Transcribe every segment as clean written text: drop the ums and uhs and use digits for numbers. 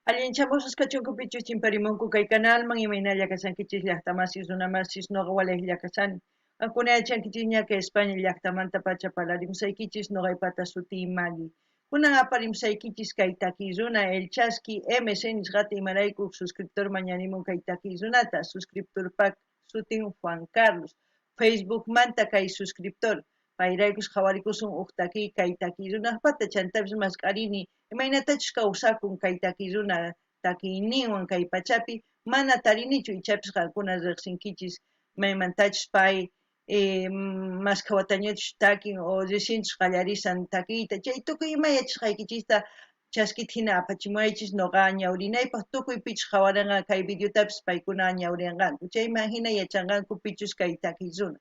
Allinchamusas kachunkupichus chimparimunku kay canalman imaynalla kasankichis llaqtamasis runamasis noqa walaylla kasani. Ankunayachankichis ña kay España llaqtamanta pacha palarimsaykichis noqaypata sutii Maggie. Kunan aparimsaykichis kay takiy runa El Chasqui MC nisqata imarayku suscriptor mañanimun kay takiy runata suscriptorpak sutin Juan Carlos. Facebook manta kay suscriptor. Payraykus qhawarikusun huk takiy kay takiy runaqpata chantapis masqarini imaynatachus kawsakun kay takiy runa takiyninwan kay pachapi mana tarinichu ichapis qankuna riqsinkichis maymantachus pay maskawatañachus takin o risinchus qallarisan takiyta chay tukuy imayachishqaykichista chaskita hina apachimuwaychis noqa ñawrinaypaq tukuypichus qawaranqa kay videotapis paykuna ñawrinqanku chayman hina yachanqanku pichus kay takiy runa.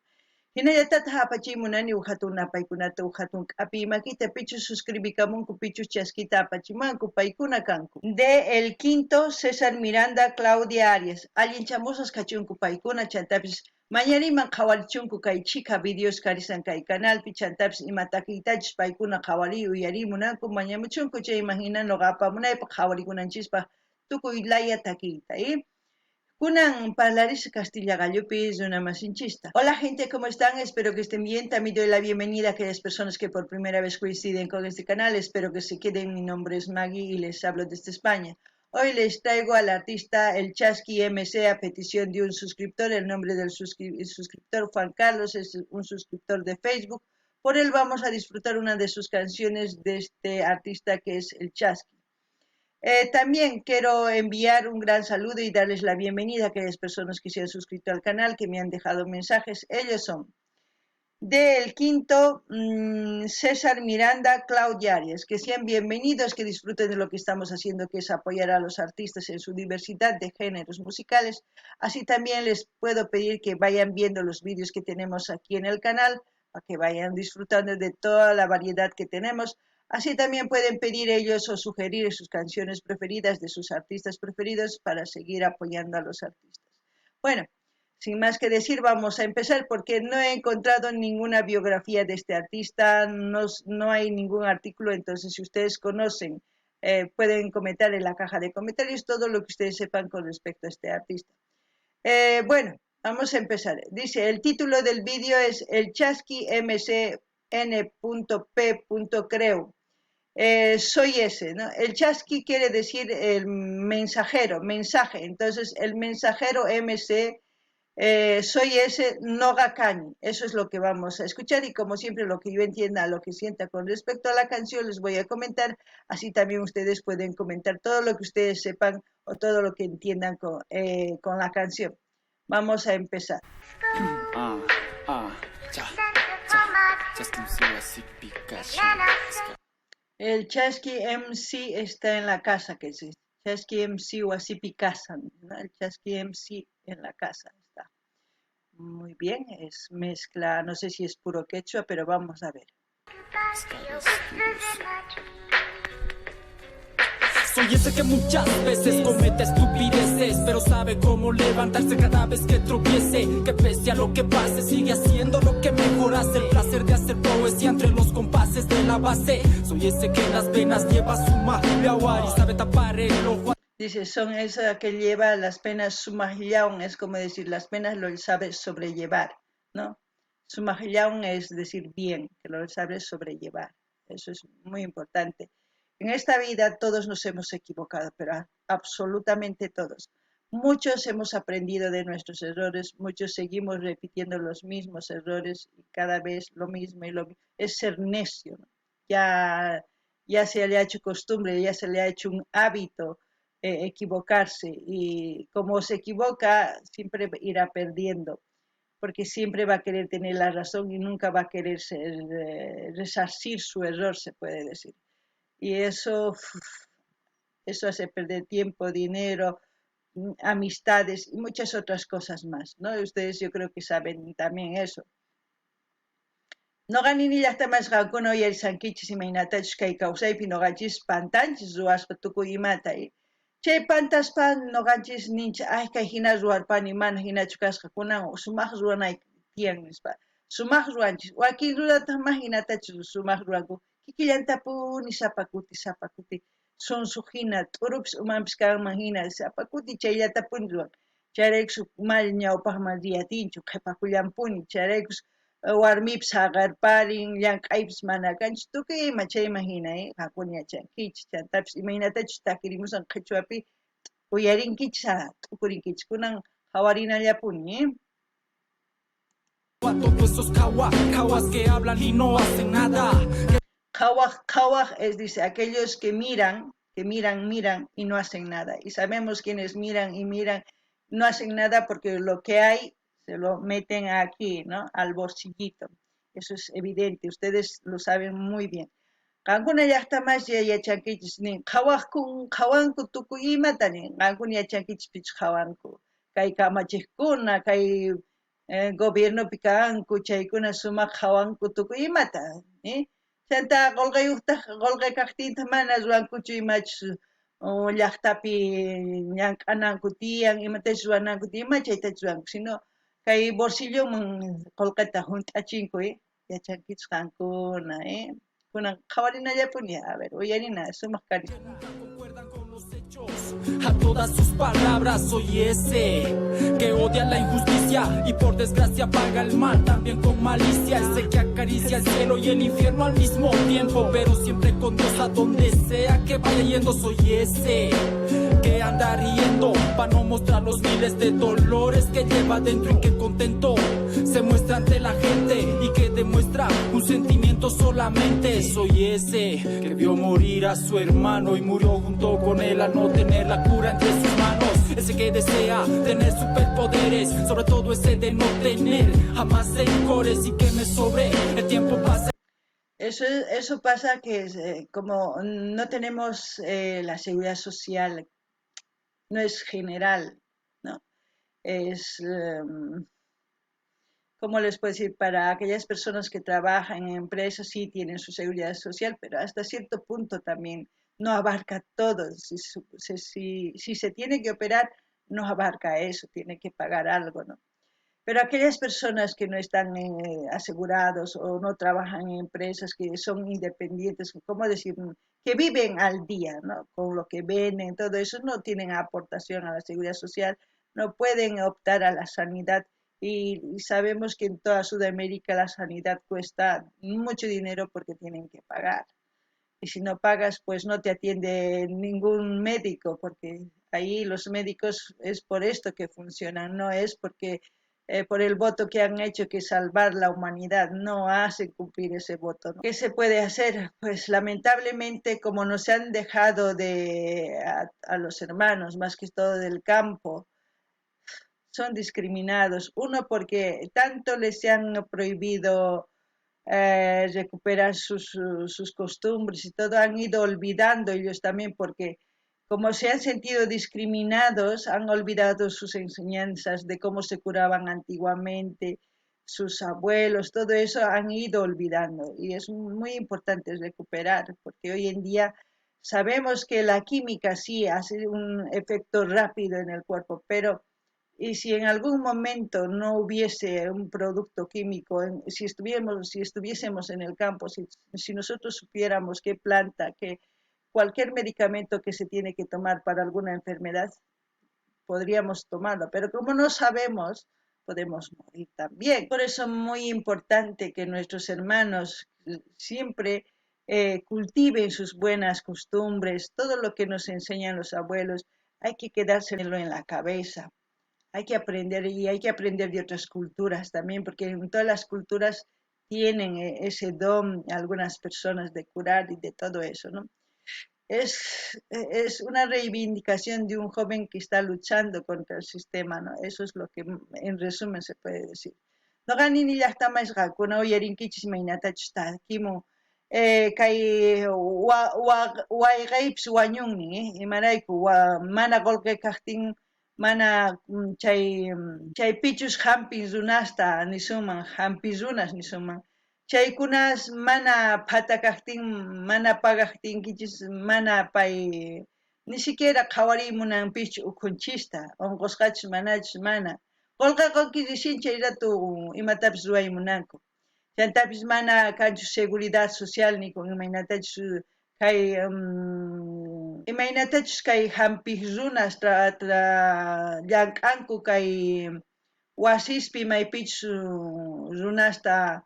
Hinallatata apachimunani huk hatun napaykunata huk hatun k'api imakita pichus suscribikamunku pichus chaskita apachimanku paykuna kanku. De El Quinto, César Miranda, Claudia Arias. Allinchamusas kachunku paykuna chantapis mañariman qhawarichunku kay chika videos karisan kay canalpi chantapis imatakiytachus paykuna qhawari uyarimunanku mañamuchunku chayman hina noqa apamunaypaq qhawarikunanchispa tukuy laya takiyta. Kunan parlaris Castilla Gallupi Masinchista. Hola gente, ¿cómo están? Espero que estén bien. También doy la bienvenida a aquellas personas que por primera vez coinciden con este canal. Espero que se queden. Mi nombre es Maggie y les hablo desde España. Hoy les traigo al artista El Chasqui MC a petición de un suscriptor. El nombre del suscriptor Juan Carlos es un suscriptor de Facebook. Por él vamos a disfrutar una de sus canciones de este artista que es El Chasqui. También quiero enviar un gran saludo y darles la bienvenida a aquellas personas que se han suscrito al canal, que me han dejado mensajes. Ellos son del Quinto, César Miranda, Claudia Arias. Que sean bienvenidos, que disfruten de lo que estamos haciendo, que es apoyar a los artistas en su diversidad de géneros musicales. Así también les puedo pedir que vayan viendo los vídeos que tenemos aquí en el canal, para que vayan disfrutando de toda la variedad que tenemos. Así también pueden pedir ellos o sugerir sus canciones preferidas de sus artistas preferidos para seguir apoyando a los artistas. Bueno, sin más que decir, vamos a empezar porque no he encontrado ninguna biografía de este artista, no hay ningún artículo, entonces si ustedes conocen, pueden comentar en la caja de comentarios todo lo que ustedes sepan con respecto a este artista. Bueno, vamos a empezar. Dice, el título del vídeo es El Chasqui MCN.P.Creo. Soy ese, ¿no? El chasqui quiere decir el mensajero, mensaje. Entonces, el mensajero MC, soy ese, Noga Cañi. Eso es lo que vamos a escuchar y como siempre lo que yo entienda, lo que sienta con respecto a la canción, les voy a comentar. Así también ustedes pueden comentar todo lo que ustedes sepan o todo lo que entiendan con la canción. Vamos a empezar. El Chasqui MC está en la casa, que es Chasqui MC o así Picasan, ¿no? El Chasqui MC en la casa está. Muy bien, es mezcla, no sé si es puro quechua, pero vamos a ver. Soy ese que muchas veces comete estupideces, pero sabe cómo levantarse cada vez que tropiece. Que pese a lo que pase, sigue haciendo lo que mejor hace. El placer de hacer poesía entre los compases de la base. Soy ese que en las venas lleva su mahillawan y sabe tapar el ojo. Dice, son esa que lleva las penas su mahillawan, es como decir, las penas lo sabe sobrellevar, ¿no? Su mahillawan es decir bien, que lo sabe sobrellevar. Eso es muy importante. En esta vida todos nos hemos equivocado, pero absolutamente todos. Muchos hemos aprendido de nuestros errores, muchos seguimos repitiendo los mismos errores y cada vez lo mismo y lo mismo. Es ser necio, ¿no? Ya se le ha hecho costumbre, ya se le ha hecho un hábito equivocarse y como se equivoca siempre irá perdiendo porque siempre va a querer tener la razón y nunca va a querer resarcir su error, se puede decir. Y eso hace perder tiempo, dinero, amistades y muchas otras cosas más, ¿no? Ustedes yo creo que saben también eso. No ganini llaqta más gankuno y el sanquichis y mainatachus kay kawsaypi no ganchis pantanchis ruaspa tukuyimata y chay pantaspan no ganchis nincha ay kay hina ruarpani mana hinachu kasqa kunan sumaq ruanay tiyan nispa sumaq ruanchis wakin rurata más hinatachus sumaq ruanku kikillantapuni sapakuti sunsuhina t'urups umanpis kanman sapakuti chayllata punchuwan chayraykus mal ñawpaqman riyatinchu qhipakullanpuni chayraykus warmipis haqarparin llank'aypis mana kanchu tukuy ima chayman hina qanpuni yachankichis chantapis imaynatachus takirimusan qhichwapi uyarinkichis t'ukurinkichis kunan hawarinallapuni A todos esos kawas que hablan y no hacen nada. Kawaj es, dice, aquellos que miran y no hacen nada. Y sabemos quienes miran y miran, no hacen nada porque lo que hay se lo meten aquí, ¿no? Al bolsillito. Eso es evidente, ustedes lo saben muy bien. Qankuna llaqtamas yachankichis nin qhawanku tukuy imata nin qankuna yachankichis pichu qhawanku kay kamachiqkuna kay gobiernopi kanku chaykuna sumaq qhawanku tukuy imata chanta qolqay kaqtinta mana ruwankuchu imachus llaqtapi llank'ananku tiyan imatachus ruwananku tiyan ima chaytachus ruwanku sino kay bolsilloman qolqata hunt'achinku yachankichis qankuna kunan qhawarinallapuni a ver uyarina sumaq kari A todas sus palabras soy ese que odia la injusticia y por desgracia paga el mal también con malicia, ese que acaricia el cielo y el infierno al mismo tiempo, pero siempre con Dios a donde sea que vaya yendo. Soy ese que anda riendo para no mostrar los miles de dolores que lleva dentro y que contento se muestra ante la gente y que demuestra un sentimiento solamente. Soy ese que vio morir a su hermano y murió junto con él al no tener la cura entre sus manos. Ese que desea tener superpoderes, sobre todo ese de no tener jamás rencores y que me sobre el tiempo pasa. Eso pasa que como no tenemos la seguridad social, no es general, ¿no? Es, ¿cómo les puedo decir? Para aquellas personas que trabajan en empresas sí tienen su seguridad social, pero hasta cierto punto también no abarca todo. Si se tiene que operar, no abarca eso, tiene que pagar algo, ¿no? Pero aquellas personas que no están asegurados o no trabajan en empresas que son independientes, ¿cómo decir? Que viven al día, ¿no? Con lo que venden, todo eso, no tienen aportación a la seguridad social, no pueden optar a la sanidad y sabemos que en toda Sudamérica la sanidad cuesta mucho dinero porque tienen que pagar. Y si no pagas, pues no te atiende ningún médico, porque ahí los médicos es por esto que funcionan, no es porque por el voto que han hecho que salvar la humanidad, no hacen cumplir ese voto, ¿no? ¿Qué se puede hacer? Pues lamentablemente como nos han dejado a los hermanos, más que todo del campo, son discriminados. Uno porque tanto les han prohibido recuperar sus costumbres y todo, han ido olvidando ellos también porque como se han sentido discriminados, han olvidado sus enseñanzas de cómo se curaban antiguamente, sus abuelos, todo eso han ido olvidando y es muy importante recuperar porque hoy en día sabemos que la química sí hace un efecto rápido en el cuerpo, pero y si en algún momento no hubiese un producto químico, si estuviésemos en el campo, si nosotros supiéramos qué planta, cualquier medicamento que se tiene que tomar para alguna enfermedad, podríamos tomarlo. Pero como no sabemos, podemos morir también. Por eso es muy importante que nuestros hermanos siempre cultiven sus buenas costumbres, todo lo que nos enseñan los abuelos, hay que quedárselo en la cabeza. Hay que aprender y hay que aprender de otras culturas también, porque en todas las culturas tienen ese don algunas personas de curar y de todo eso, ¿no? Es una reivindicación de un joven que está luchando contra el sistema, ¿no? Eso es lo que en resumen se puede decir. No ganin ni hasta más kuna uyerinkichis mainata chustakimu kay wayqaypis wañunnin imarayku mana qolqay kaqtin mana chay pichus hampis runasta nisuman hampis runas nisuman chaykunas mana phata kaqtin mana pagaqtinkichis mana pay ni siquiera qhawarimunanpichu ukhunchista onqusqachus manachus mana qolqakunki rishin chay ratu imatapis ruwaymunanku chantapis mana kanchu seguridad social ni con imaynatachus kay Imaynatachus kay hampik runas llank'anku kay wasispi maypichus runasta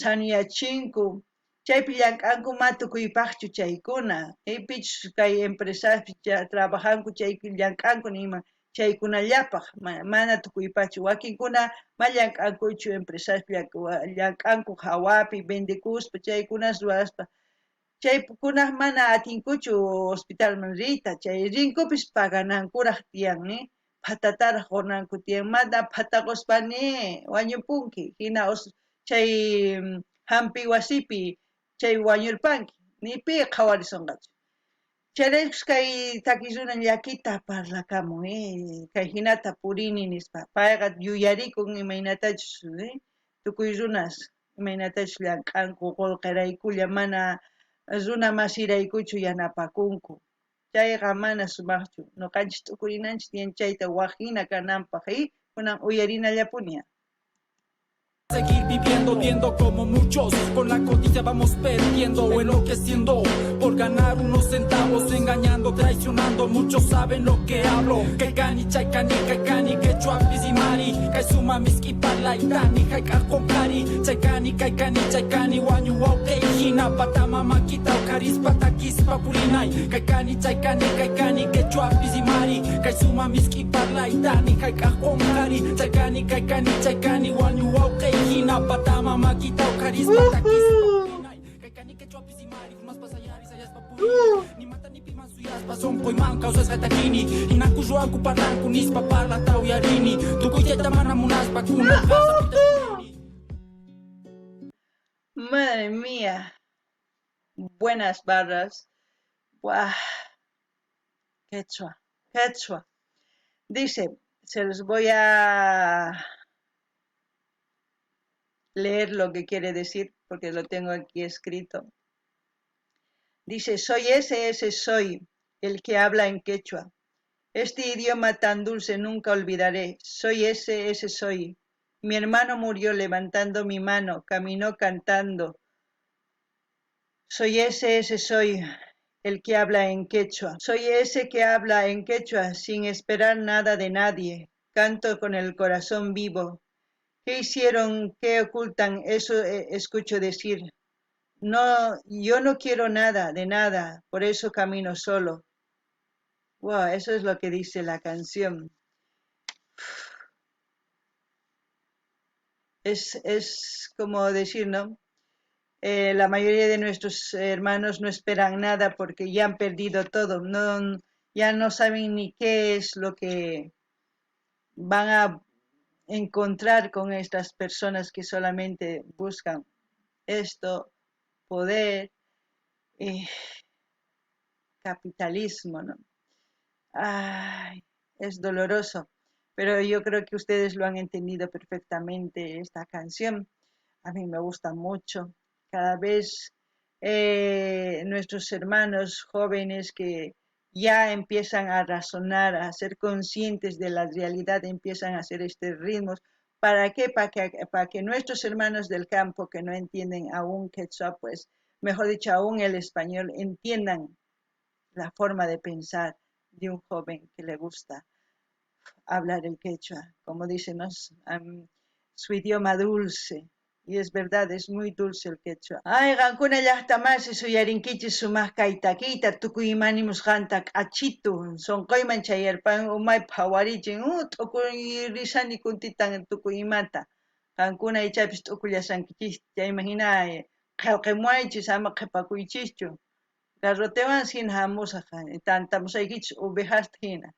saneachinku chaypi llank'anku matukuypaqchu chaykuna pichus kay empresaspi trabajanku chaypi llank'anku nima chaykunallapaq mana tukuypachu wakinkuna ma llank'ankuchu empresaspi llank'anku hawapi vendekuspa chaykunas ruraspa chaykunaq mana atinkuchu hospitalman riyta chay rinkupis paganankuraq tiyanmi patataraq qunanku tiyan mana patakuspani wañupunki hina chay hampi wasipi chay wañurpanki ni pi qhawarisunqachu chayraykus kay taki runa llakita parlakamun kay hinata purini nispa payqa yuyarikun imaynatachus tukuy runas imaynatachus llank'anku qullqiraykulla mana runa masiraykuchu yanapakunku chayqa mana sumaqchu nuqanchis t'ukurinanchis tiyan chayta waqhina kananpaq kunan uyarinallapuña. Seguir viviendo, viendo como muchos con la codicia vamos perdiendo o enloqueciendo por ganar unos centavos, engañando, traicionando. Muchos saben lo que hablo. Kaikani, chaikani, kaikani, quechua, pisimari, kaisuma, miski, palaitani, haikar, konkari, chaikani, kaikani, chaikani, wanyu, waute, hina, patama, makita, okaris, patakis, papurinai, kaikani, chaikani, kaikani, quechua, pisimari, kaisuma, miski, palaitani, haikar, konkari, chaikani, kaikani, chaikani, wanyu, waute, hina patama makita okaris patakis kaikani que chopis y mari más pasayaris ayas papuri ni mata ni piman suyas pason koi man causas gatakini inaku joanku parlanku nispa parla tauyarini tukuyeta mana munas pakuna Madre mía, buenas barras. Buah. Quechua. Dice, se los voy a leer lo que quiere decir, porque lo tengo aquí escrito. Dice, soy ese soy, el que habla en quechua. Este idioma tan dulce nunca olvidaré. Soy ese soy. Mi hermano murió levantando mi mano, caminó cantando. Soy ese soy, el que habla en quechua. Soy ese que habla en quechua sin esperar nada de nadie. Canto con el corazón vivo. ¿Qué hicieron? ¿Qué ocultan? Eso escucho decir. No, yo no quiero nada, de nada, por eso camino solo. Wow, eso es lo que dice la canción. Es como decir, ¿no? La mayoría de nuestros hermanos no esperan nada porque ya han perdido todo. No, ya no saben ni qué es lo que van a encontrar con estas personas que solamente buscan esto, poder, capitalismo, ¿no? Ay, es doloroso, pero yo creo que ustedes lo han entendido perfectamente esta canción. A mí me gusta mucho. Cada vez nuestros hermanos jóvenes que ya empiezan a razonar, a ser conscientes de la realidad, empiezan a hacer estos ritmos. ¿Para qué? Para que nuestros hermanos del campo que no entienden aún quechua, pues, mejor dicho, aún el español, entiendan la forma de pensar de un joven que le gusta hablar el quechua. Como dicen, ¿no? Su idioma dulce. Y es verdad, es muy dulce el quechua. Ay, gankuna llaqtamasi suyarinkichis sumaq kaytakiyta tukuymanimos qantak achitu sonqoyman chayarpan umay phawarichin t'ukuy risani kuntitan tukuymata gankuna ichapis t'ukullasankichis chayman hina qillqimuaychis ama qhipakuychischu garrotewan hina hamusaq tantamusaykichis ovejasta hina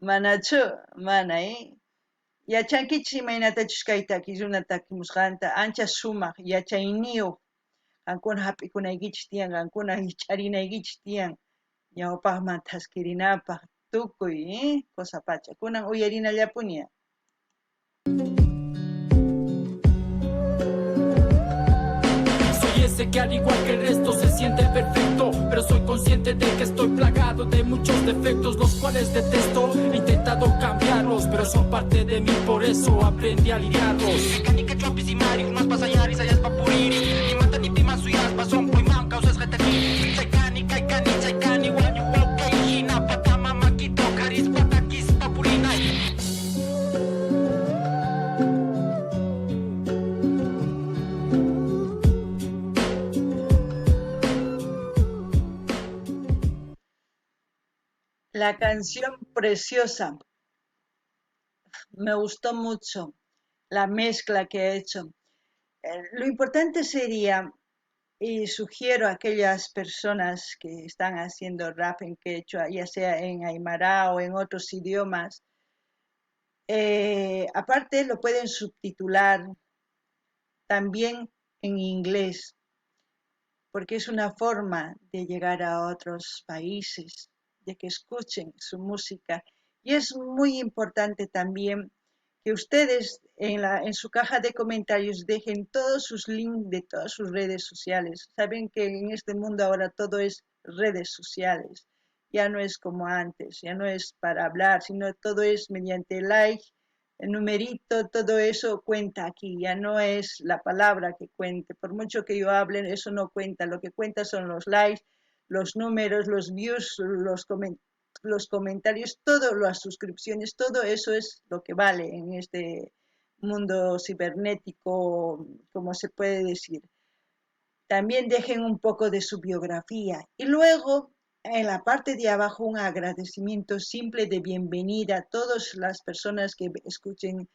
manachu mana yachankichis imaynatachus kay taki runa takimusqanta ancha sumaq yachayniyuq qankuna hap'ikunaykichis tiyan qankuna hich'arinaykichis tiyan ñawpaqman thaskirinapaq tukuy qosapacha kunan uyarinallapuña. Que al igual que el resto se siente perfecto, pero soy consciente de que estoy plagado de muchos defectos, los cuales detesto. He intentado cambiarlos, pero son parte de mí, por eso aprendí a lidiarlos. Kani que chopis y mari, unas pasayaris, ayas papuriri, ni mata ni piman suyas, pason, puiman, causas retaki, chaikani, kaikani. La canción preciosa, me gustó mucho la mezcla que ha hecho. Lo importante sería, y sugiero a aquellas personas que están haciendo rap en quechua, ya sea en aymara o en otros idiomas, aparte lo pueden subtitular también en inglés, porque es una forma de llegar a otros países, de que escuchen su música. Y es muy importante también que ustedes en su caja de comentarios dejen todos sus links de todas sus redes sociales. Saben que en este mundo ahora todo es redes sociales. Ya no es como antes, ya no es para hablar, sino todo es mediante like, el numerito, todo eso cuenta aquí, ya no es la palabra que cuente. Por mucho que yo hable, eso no cuenta. Lo que cuenta son los likes, los números, los views, los comentarios, todo, las suscripciones, todo eso es lo que vale en este mundo cibernético, como se puede decir. También dejen un poco de su biografía y luego en la parte de abajo un agradecimiento simple de bienvenida a todas las personas que escuchen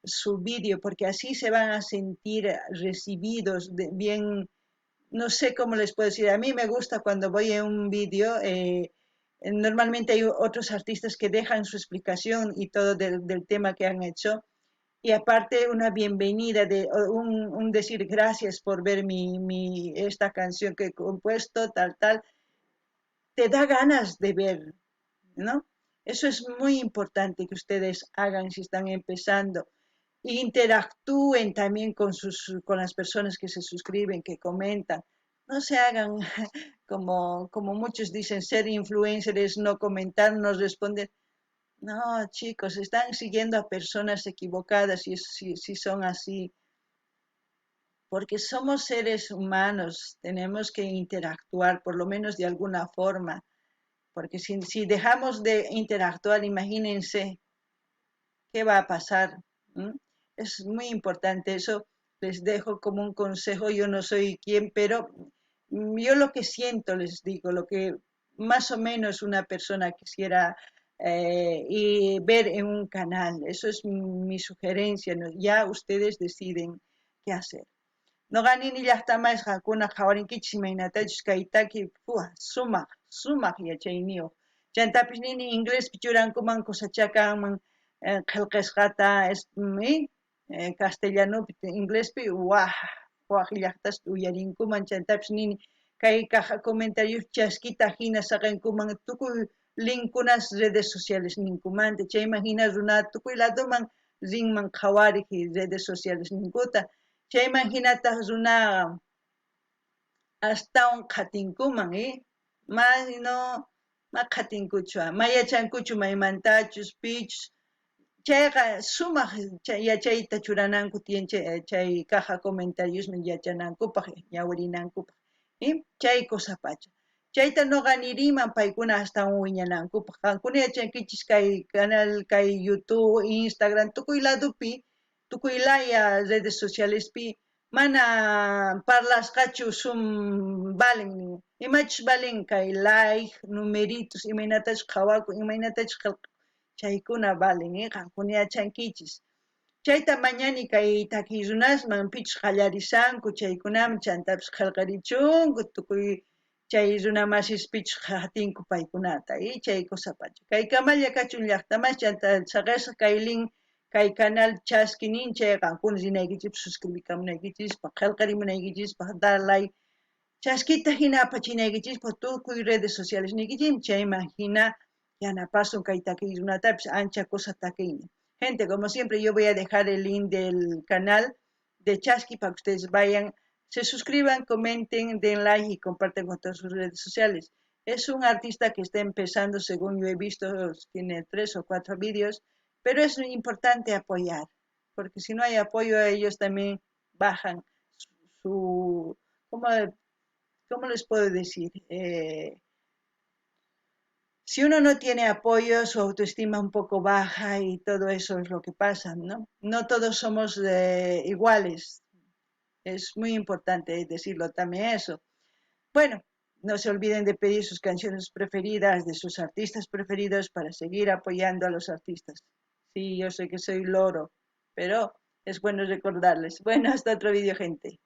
su vídeo, porque así se van a sentir recibidos bien, no sé cómo les puedo decir, a mí me gusta cuando voy a un vídeo, normalmente hay otros artistas que dejan su explicación y todo del tema que han hecho, y aparte una bienvenida, un decir gracias por ver esta canción que he compuesto, tal, te da ganas de ver, ¿no? Eso es muy importante que ustedes hagan si están empezando. Interactúen también con las personas que se suscriben, que comentan. No se hagan como muchos dicen, ser influencers, no comentar, no responder. No, chicos, están siguiendo a personas equivocadas si son así, porque somos seres humanos, tenemos que interactuar por lo menos de alguna forma, porque si dejamos de interactuar, imagínense qué va a pasar. ¿Mm? Es muy importante eso, les dejo como un consejo, yo no soy quien, pero yo lo que siento les digo, lo que más o menos una persona quisiera y ver en un canal, eso es mi sugerencia, ¿no? Ya ustedes deciden qué hacer. No ganin y ya está más hakuna jawarin kichimainatachus kaitaki sumaq yachayniyuq. Chantapis nini inglés pichurankuman kusachakanman qillqisqata castellanopi ingléspi waq llaqtas uyarinkuman chantapis nini kay caja comentarios chaskita hina saqankuman tukuy linkunas redes sociales ninkumanta chayman hina runata tukuy ladoman rinman qhawariq redes sociales ninkuta chayman hinataq runaqa astawan qatinkuman ma qatinkuchu mayachankuchu maymantachus pichus chayqa sumaq yachayta churananku tiyan chay caja comentariosman yachanankupaq ñawirinankupaq chay kusapacha chayta noqa niriman paykuna astawan wiñanankupaq qankuna yachankichis kay canal kay YouTube, Instagram tukuy ladopi tukuy laya redes socialespi mana parlasqachu valen imachus valen kay like numeritos imaynatachus qhawakun imaynatachus chaykuna valen qankuna yachankichis chayta mañani kay takiy runasman pichus qallarisanku chaykunaman chantapis qillqarichunku tukuy chay runa masis pichus qatinku paykunata chay kusapacha kay kamalla kachun llaqtaman chanta saqisqa kay link kay canal chaski nin chay qankuna rinaykichis suscribikamunaykichis qillqarimunaykichis dar like chaskita hina apachinaykichis tukuy redes sociales nikichis chayman hina yanapasun kay takiy runatapis ancha kusa takiymi. Gente, como siempre, yo voy a dejar el link del canal de Chasqui para que ustedes vayan, se suscriban, comenten, den like y compartan con todas sus redes sociales. Es un artista que está empezando, según yo he visto, tiene 3 o 4 vídeos, pero es importante apoyar, porque si no hay apoyo, ellos también bajan su ¿cómo, cómo les puedo decir? Si uno no tiene apoyo, su autoestima un poco baja y todo eso es lo que pasa, ¿no? No todos somos iguales. Es muy importante decirlo también eso. Bueno, no se olviden de pedir sus canciones preferidas, de sus artistas preferidos para seguir apoyando a los artistas. Sí, yo sé que soy loro, pero es bueno recordarles. Bueno, hasta otro vídeo, gente.